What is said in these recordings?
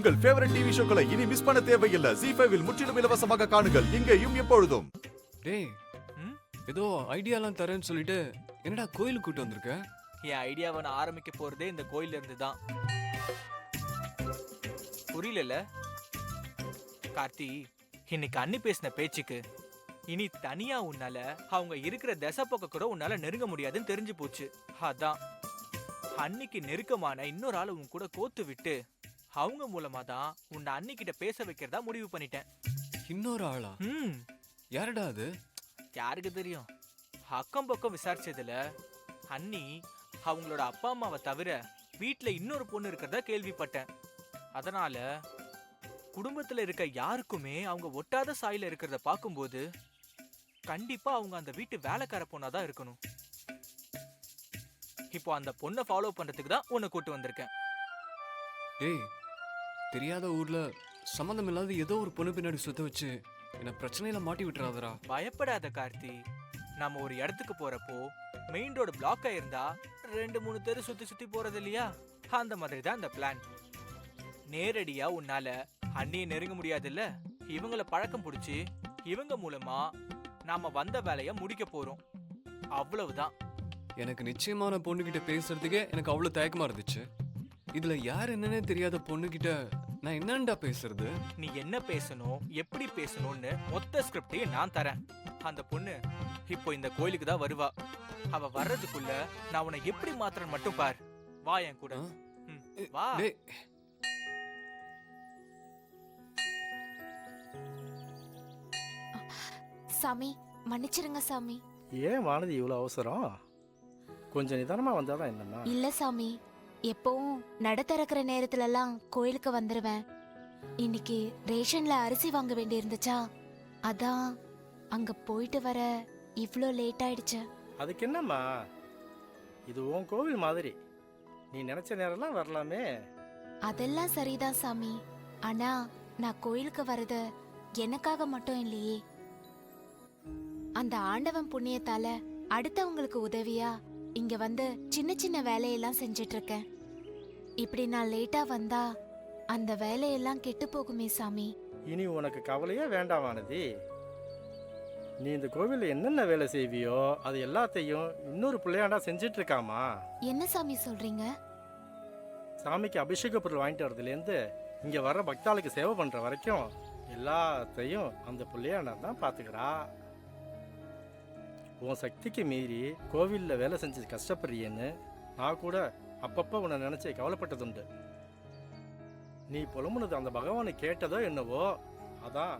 உங்கள் favourite TV ஷோக்களை இனி miss பண்ண தேவையில்லை. ஜீ5 இல் முற்றிலும் இலவசமாக காணுங்கள், இங்கேயும் எப்பொழுதும். டேய், ஏதோ ஐடியாலாம் தரேன்னு சொல்லிட்டு என்னடா கோயிலுக்கு கூட்டு வந்திருக்க? என் ஐடியாவை நான் ஆரம்பிக்க போறதே இந்த கோயில்ல இருந்து தான். புரியல கார்த்தி, இன்னைக்கு அண்ணி பேசின பேச்சுக்கு இனி தனியா உன்னால அவங்க இருக்கிற திசைப்போக்க கூட உன்னால நெருங்க முடியாதுன்னு தெரிஞ்சு போச்சு. அதான் அன்னிக்கு நெருக்கமான இன்னொரு ஆளு உன் கூட கோத்து விட்டு அவங்க மூலமா தான் உன்னை அண்ணி கிட்ட பேச வைக்கிறதா முடிவு பண்ணிட்டேன். இன்னொரு ஆளா? யாருடா அது? யாருக்கு தெரியும்? அக்கம் பக்கம் விசாரிச்சதுல அண்ணி அவங்களோட அப்பா அம்மாவை தவிர வீட்டுல இன்னொரு பொண்ணு இருக்கிறதா கேள்விப்பட்டேன். அதனால குடும்பத்துல இருக்க யாருக்குமே அவங்க ஒட்டாத சாயில இருக்கிறத பார்க்கும்போது கண்டிப்பா அவங்க அந்த வீட்டு வேலைக்கார பொண்ணாதான் இருக்கணும். இப்போ அந்த பொண்ணை ஃபாலோ பண்றதுக்கு தான் உன்னை கூட்டு வந்திருக்கேன். டேய், தெரியாத ஊர்ல சம்மந்தம் இல்லாத ஏதோ ஒரு பொண்ணு பின்னாடி சுத்த வச்சு என்ன பிரச்சனையில மாட்டி விட்டுறாதரா. பயப்படாத கார்த்தி, நம்ம ஒரு இடத்துக்கு போறப்போ மெயின் ரோடு பிளாக் ஆயிருந்தா 2-3 தெரு சுத்தி சுத்தி போறது இல்லையா, அந்த மாதிரி தான் இந்த பிளான். நேரடியா உன்னால அண்ணியை நெருங்க முடியாது இல்ல, இவங்கள பழக்கம் பிடிச்சி இவங்க மூலமா நாம வந்த வேலைய முடிக்க போறோம், அவ்வளவுதான். எனக்கு நிச்சயமான பொண்ணுகிட்ட பேசுறதுக்கே எனக்கு அவ்வளவு தயக்கமா இருந்துச்சு. இதுல யார் என்னன்னே தெரியாத பொண்ணுகிட்ட நான் என்னண்டா பேசுறது? நீ என்ன பேசணும், எப்படி பேசணும்னு மொத்த ஸ்கிரிப்டையும் நான் தரேன். அந்த பொண்ணு இப்போ இந்த கோயிலுக்கு தான் வருவா. அவ வர்றதுக்குள்ள நான் உன்னை எப்படி மாத்திரன்னு மட்டும் பார். வா என் கூட. வா. சாமி, மன்னிச்சிருங்க சாமி. ஏன் வானதி இவ்வளோ அவசரம்? கொஞ்சம் நிதானமா வந்தாதான் என்னம்மா? இல்ல சாமி, எப்பவும் நட திறக்கிற நேரத்துலலாம் கோயிலுக்கு வந்துருவேன். இன்னைக்கு ரேஷன்ல அரிசி வாங்க வேண்டி இருந்துச்சா, அதான் அங்க போயிட்டு வர இவ்ளோ லேட் ஆயிடுச்சு. அதுக்கு என்னம்மா, இது உன் கோவில் மாதிரி, நீ நினைச்ச நேரம்லாம் வரலாமே. அதெல்லாம் சரிதான் சாமி, ஆனா நான் கோயிலுக்கு வர்றது எனக்காக மட்டும் இல்லையே. அந்த ஆண்டவன் புண்ணியத்தால அடுத்தவங்களுக்கு உதவியா இங்க வந்து சின்ன சின்ன வேலையெல்லாம் செஞ்சிட்டு இருக்கேன். இப்படி நான் லேட்டா வந்தா அந்த வேலையெல்லாம் கெட்டு போகுமே சாமி. இனி உனக்கு கவலையே வேண்டாம் வானதி. நீ இந்த கோவிலில் என்னென்ன வேலை செய்வியோ அது எல்லாத்தையும் இன்னொரு பிள்ளையாண்டா செஞ்சிட்டு இருக்காமா. என்ன சாமி சொல்றீங்க? சாமிக்கு அபிஷேக பொருள் வாங்கிட்டு வரதுலேருந்து இங்க வர்ற பக்தாளுக்கு சேவை பண்ற வரைக்கும் எல்லாத்தையும் அந்த பிள்ளையாண்டா தான் பாத்துக்கிறா. உன் சக்திக்கு மீறி கோவிலில் வேலை செஞ்சு கஷ்டப்படுறியேன்னு நான் கூட அப்பப்போ உன்னை நினச்சி கவலைப்பட்டதுண்டு. நீ புலம்புனது அந்த பகவானை கேட்டதோ என்னவோ, அதான்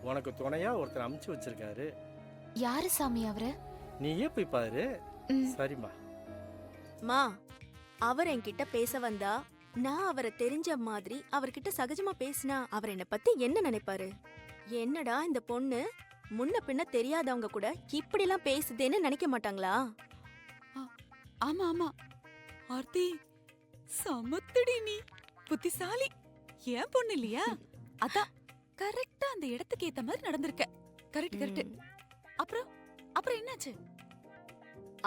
உனக்கு துணையாக ஒருத்தர் அமுச்சு வச்சிருக்காரு. யாரு சாமி அவரு? நீயே போய் பாரு. சரிம்மா. மா, அவர் என்கிட்ட பேச வந்தா நான் அவரை தெரிஞ்ச மாதிரி அவர்கிட்ட சகஜமா பேசினா அவர் என்ன பத்தி என்ன நினைப்பாரு? என்னடா இந்த பொண்ணு முன்ன பின்ன தெரியாதவங்க கூட இப்படி எல்லாம் பேசுதேன்னு நினைக்க மாட்டாங்களா? ஆமா ஆமா ஆர்த்தி, சமத்துடி, நீ புத்திசாலி. ஏன் பொண்ணு இல்லையா? அதான் கரெக்டா அந்த இடத்துக்கு ஏத்த மாதிரி நடந்திருக்க. Correct correct. அப்புறம் என்னாச்சு?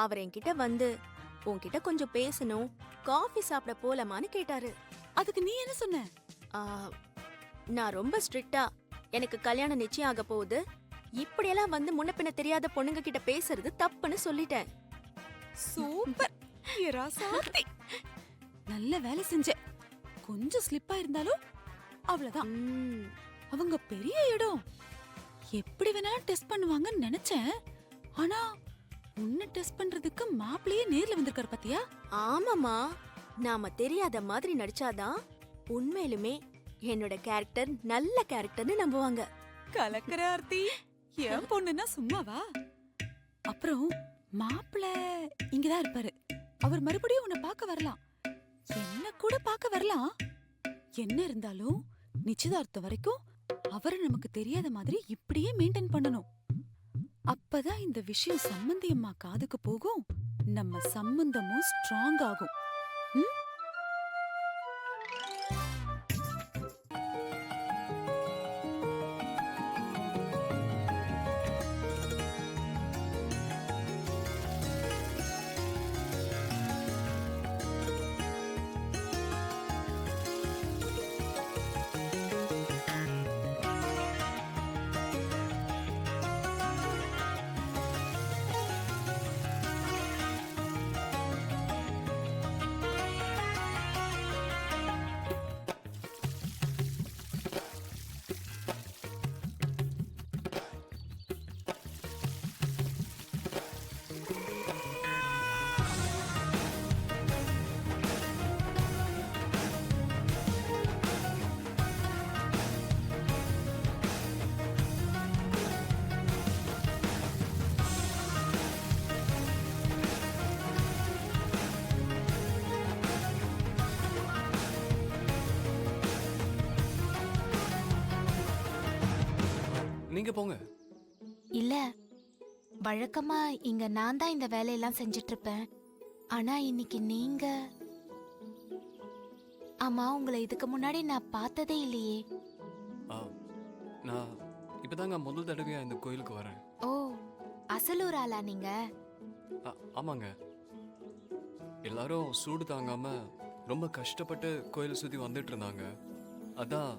அவர் என்கிட்ட வந்து உன்கிட்ட கொஞ்சம் பேசணும், காஃபி சாப்பிட போலாமான்னு கேட்டாரு. அதுக்கு நீ என்ன சொன்ன? நான் ரொம்ப ஸ்ட்ரிக்ட்டா எனக்கு கல்யாணம் நிச்சயம் ஆக போகுது, இப்படியெல்லாம் வந்து முன்ன பின்ன தெரியாத பொண்ணுங்க கிட்ட பேசுறது தப்புன்னு சொல்லிட்டேன். சூப்பர் ராசாத்தி, நல்ல வேலை செஞ்ச. கொஞ்சம் ஸ்லிப்பா இருந்தாலும் அவ்வளவுதான். அவங்க பெரிய இடம், எப்படி வேணாலும் டெஸ்ட் பண்ணுவாங்கன்னு நினைச்சேன். ஆனா உன்னை டெஸ்ட் பண்றதுக்கு மாப்பிளையே நேர்ல வந்திருக்காரு பாத்தியா? ஆமாமா, நாம தெரியாத மாதிரி நடிச்சாதான் உண்மையிலுமே என்னோட கேரக்டர் நல்ல கேரக்டர்னு நம்புவாங்க. கலக்கற ஆர்த்தி, ஏன் பொண்ணுன்னா சும்மாவா? அப்புறம் மாப்பிள்ள இங்கதான் இருப்பாரு. அவர் மறுபடியும் உன்னை பார்க்க வரலாம், என்ன கூட பார்க்க வரலாம். என்ன இருந்தாலும் நிச்சயதார்த்தம் வரைக்கும் அவரை நமக்கு தெரியாத மாதிரி இப்படியே மெயின்டைன் பண்ணணும். அப்பதான் இந்த விஷயம் சம்பந்தி அம்மா காதுக்கு போகும், நம்ம சம்பந்தமும் ஸ்ட்ராங் ஆகும். நீங்க போங்க. இல்ல வழக்கமா இங்க நான் தான் இந்த வேலையெல்லாம் செஞ்சுட்டு இருப்பேன். ஆனா இன்னைக்கு நீங்க. ஆமா, உங்களை இதுக்கு முன்னாடி நான் பார்த்ததே இல்லையே. ஆ, நான் இப்பதாங்க முதல் தடவையா இந்த கோயிலுக்கு வரேன். ஓ, அசலூர் ஆளா நீங்க? ஆமாங்க. எல்லாரும் சூடு தாங்காம ரொம்ப கஷ்டப்பட்டு கோயிலை சுத்தி வந்துட்டு இருந்தாங்க. அதான்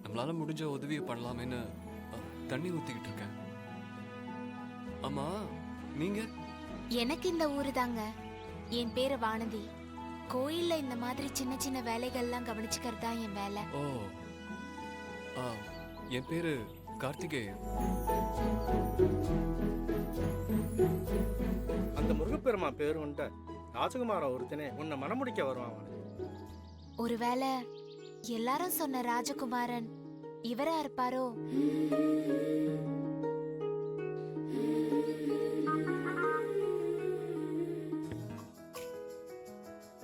நம்மளால முடிஞ்ச உதவியை பண்ணலாமேன்னு தண்ணி ஊத்திக்கிட்டு இருக்கேன். ஆமா, நீங்க? எனக்கு இந்த ஊரு தாங்க. என் பேரு வானதி. கோயில்ல இந்த மாதிரி சின்ன சின்ன வேலைகள்லாம் கவனிச்சுக்கிறது தான் என் வேலை. ஓ, என் பேரு கார்த்திகேயன். அந்த முருகப்பெருமா பேரு உண்ட ராஜகுமார ஒருத்தனே உன்னை மனமுடிக்க வருவான். ஒருவேளை எல்லாரும் சொன்ன ராஜகுமாரன் இவரா இருப்பாரோ?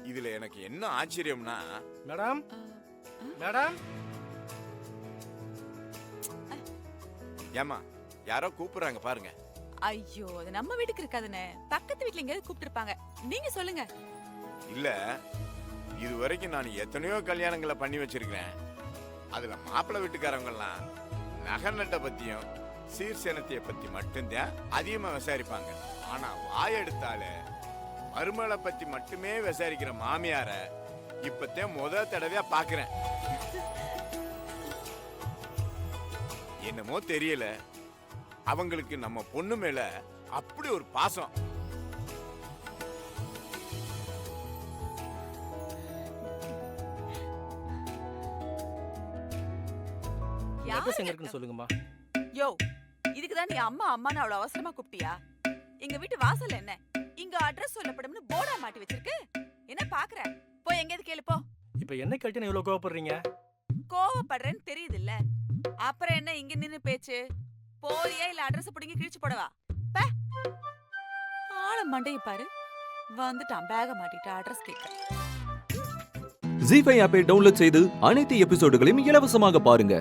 இதுல எனக்கு என்ன ஆச்சரியம்னா, மேடம் மேடம் ஏமா யாரோ கூப்பிடுறாங்க பாருங்க. ஐயோ, அது நம்ம வீட்டுக்கு இருக்காதுன்னு பக்கத்து வீட்ல எங்கேயாவது கூப்பிட்டு இருப்பாங்க. நீங்க சொல்லுங்க. இல்ல, இது வரைக்கும் நான் எத்தனையோ கல்யாணங்களை பண்ணி வச்சிருக்கிறேன். அதுல மாப்பிள்ளை வீட்டுக்காரங்க எல்லாம் நகை நட்டை பத்தியும் சீர்சேனத்தைய பத்தி மட்டும்தான் அதிகமா விசாரிப்பாங்க. ஆனா வாய் எடுத்தாலே மருமகளை பத்தி மட்டுமே விசாரிக்கிற மாமியார இப்பத்தான் முதல் தடவையா பாக்குறேன். என்னமோ தெரியல, அவங்களுக்கு நம்ம பொண்ணு மேல அப்படி ஒரு பாசம். அட்ரஸ் எங்க இருக்குன்னு சொல்லுங்கம்மா. யோ, இதுக்குதான் நீ அம்மா அம்மான்னு அவ்வளவு அவசரமா கூப்பிட்டியா? எங்க வீட்டு வாசல்ல என்ன இங்க அட்ரஸ் சொல்லப்படும்னு போர்டா மாட்டி வச்சிருக்கு. என்ன பாக்குற? போய் எங்கேயாவது கேளு போ. இப்ப என்ன கேட்டு இவ்வளவு கோவப்படுறீங்க? கோவப்படுறேன்னு தெரியுது இல்ல, அப்புறம் என்ன இங்க நின்னு பேச்சு? போறியா இல்ல அட்ரஸ் புடிங்கி கிழிச்சு போடவா? ஆள மண்டைய பாரு, வந்துட்டான் பேக மாட்டிட்டு அட்ரஸ் கேட்க. ஜீ5 ஆப்பை டவுன்லோட் செய்து அனைத்து எபிசோடுகளையும் இலவசமாக பாருங்க.